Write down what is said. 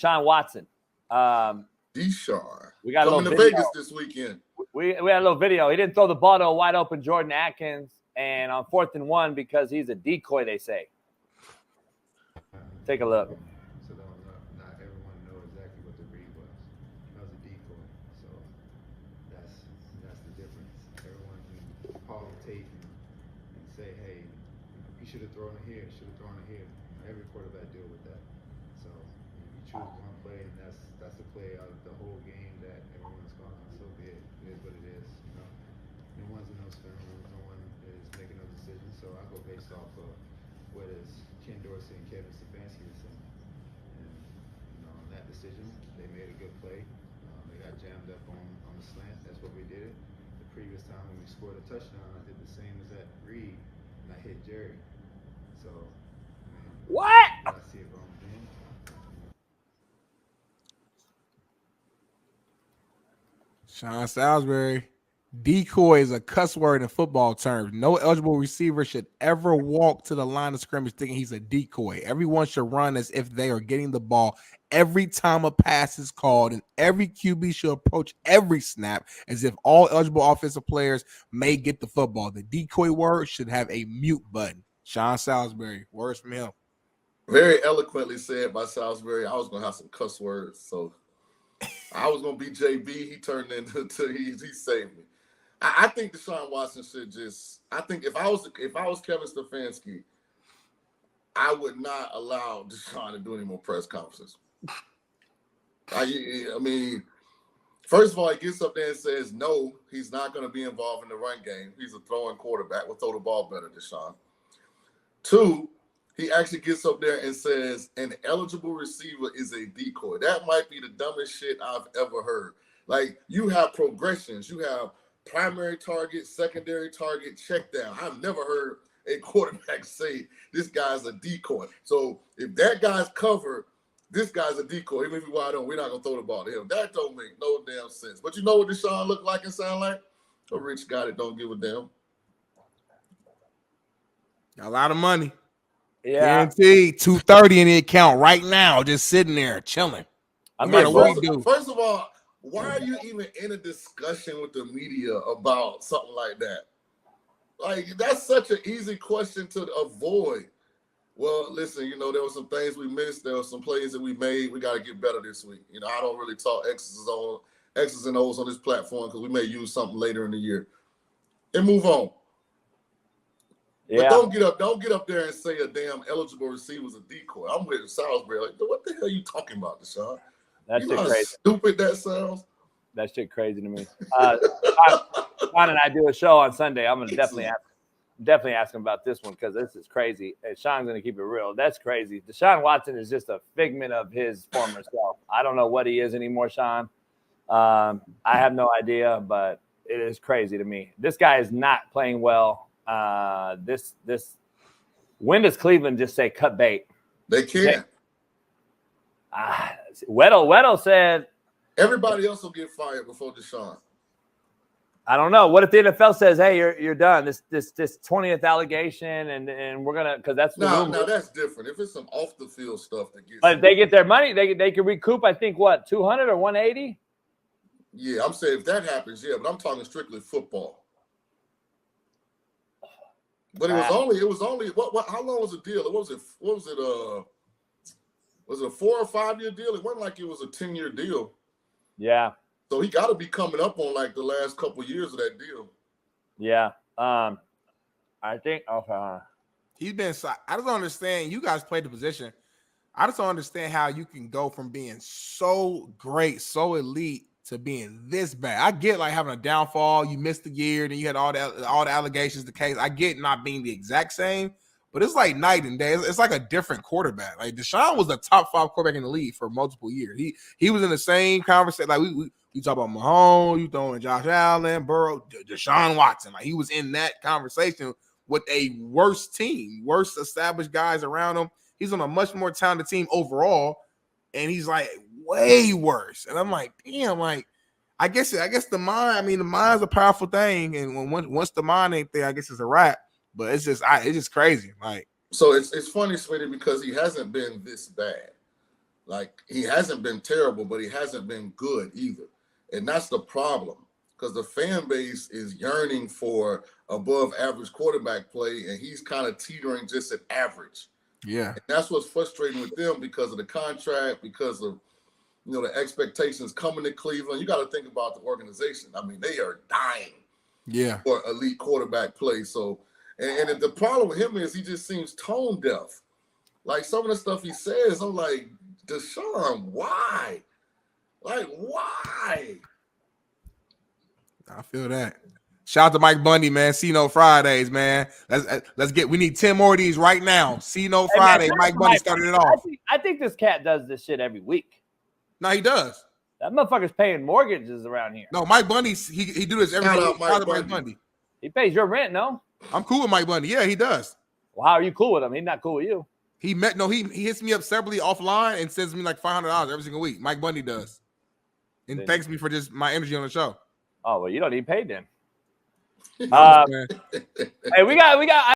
Deshaun Watson. Deshaun. We got coming a to video. Vegas this weekend. We had a little video. He didn't throw the ball to a wide open Jordan Atkins, and on 4th and 1 because he's a decoy. They say. Take a look. So not everyone knows exactly what the read was. That was a decoy. So that's the difference. Everyone can call the tape and say, hey, you should have thrown it here. You should have thrown it here. Every quarterback deal with that. So you choose one play, and that's the play out of the whole game that everyone's calling. So be it. It is what it is. You know, no one's in those film rooms. No one is making those decisions. So I go based off of what is Ken Dorsey and Kevin Stefanski is saying. And you know, on that decision, they made a good play. They got jammed up on the slant. That's what we did it. The previous time when we scored a touchdown, I did the same as that read, and I hit Jerry. So, man, what? I see it wrong then. Sean Salisbury. Decoy is a cuss word in football terms. No eligible receiver should ever walk to the line of scrimmage thinking he's a decoy. Everyone should run as if they are getting the ball every time a pass is called, and every QB should approach every snap as if all eligible offensive players may get the football. The decoy word should have a mute button. Sean Salisbury, words from him. Very eloquently said by Salisbury. I was going to have some cuss words, so I was going to be JB. He turned into he saved me. I think Deshaun Watson should just. I think if I was Kevin Stefanski, I would not allow Deshaun to do any more press conferences. I mean, first of all, he gets up there and says no, he's not going to be involved in the run game. He's a throwing quarterback. We'll throw the ball better, Deshaun. 2, he actually gets up there and says an eligible receiver is a decoy. That might be the dumbest shit I've ever heard. Like, you have progressions. You have primary target, secondary target, check down. I've never heard a quarterback say this guy's a decoy. So if that guy's covered, this guy's a decoy. Even if he's wide open, we're not going to throw the ball to him. That don't make no damn sense. But you know what Deshaun look like and sound like? A rich guy that don't give a damn. Got a lot of money. Yeah. Guaranteed $230 in the account right now, just sitting there chilling. I No mean, matter what he do. First of all, why are you even in a discussion with the media about something like that? Like, that's such an easy question to avoid. Well, listen, you know, there were some things we missed. There were some plays that we made. We got to get better this week. You know, I don't really talk X's and O's on this platform because we may use something later in the year. And move on. yeah. But don't get up there and say a damn eligible receiver's a decoy. I'm with Salisbury. Like, what the hell are you talking about, Deshaun? That You shit know how crazy. stupid that sounds? That shit crazy to me. Shaun and I do a show on Sunday. I'm gonna definitely ask him about this one because this is crazy. And Shaun's gonna keep it real. That's crazy. Deshaun Watson is just a figment of his former self. I don't know what he is anymore, Shaun. I have no idea, but it is crazy to me. This guy is not playing well. When does Cleveland just say cut bait? They can't. Weddle said Everybody else will get fired before Deshaun. I don't know. What if the NFL says, "Hey, you're done. This 20th allegation, and we're gonna," because that's now that's different. If it's some off the field stuff that gets, but if they get their money, they can recoup. I think what 200 or 180. Yeah, I'm saying if that happens, yeah. But I'm talking strictly football. But it was only what? How long was the deal? What was it? Was it a 4 or 5 year deal? It wasn't like it was a 10-year deal. Yeah. So he got to be coming up on like the last couple of years of that deal. Yeah. I think. He's been. I just don't understand. You guys played the position. I just don't understand how you can go from being so great, so elite, to being this bad. I get like having a downfall. You missed the year, then you had all the allegations, the case. I get not being the exact same, but it's like night and day. It's like a different quarterback. Like Deshaun was the top 5 quarterback in the league for multiple years. He was in the same conversation. Like we talk about Mahomes, you throwing Josh Allen, Burrow, Deshaun Watson. Like he was in that conversation with a worse team, worse established guys around him. He's on a much more talented team overall, and he's like way worse. And I'm like, damn, like I guess the mind. I mean, the mind's a powerful thing, and once the mind ain't there, I guess it's a wrap. But it's just crazy. Like, so it's funny, Smitty, because he hasn't been this bad. Like, he hasn't been terrible, but he hasn't been good either. And that's the problem, because the fan base is yearning for above average quarterback play, and he's kind of teetering just at average. Yeah. And that's what's frustrating with them because of the contract, because of, you know, the expectations coming to Cleveland. You got to think about the organization. I mean, they are dying for elite quarterback play. So, and the problem with him is he just seems tone deaf. Like, some of the stuff he says, I'm like, Deshaun, why? Like, why? I feel that. Shout out to Mike Bundy, man. See No Fridays, man. Let's get. We need 10 more of these right now. See No Friday. Man, Mike Bundy started it off. I think this cat does this shit every week. No, he does. That motherfucker's paying mortgages around here. No, Mike Bundy. He do this every week. Mike Bundy. He pays your rent, no? I'm cool with Mike Bundy. Yeah, he does. Well, how are you cool with him? He's not cool with you. He hits me up separately offline and sends me like $500 every single week. Mike Bundy does, and thanks me for just my energy on the show. Oh well, you don't need paid then. Hey, we got.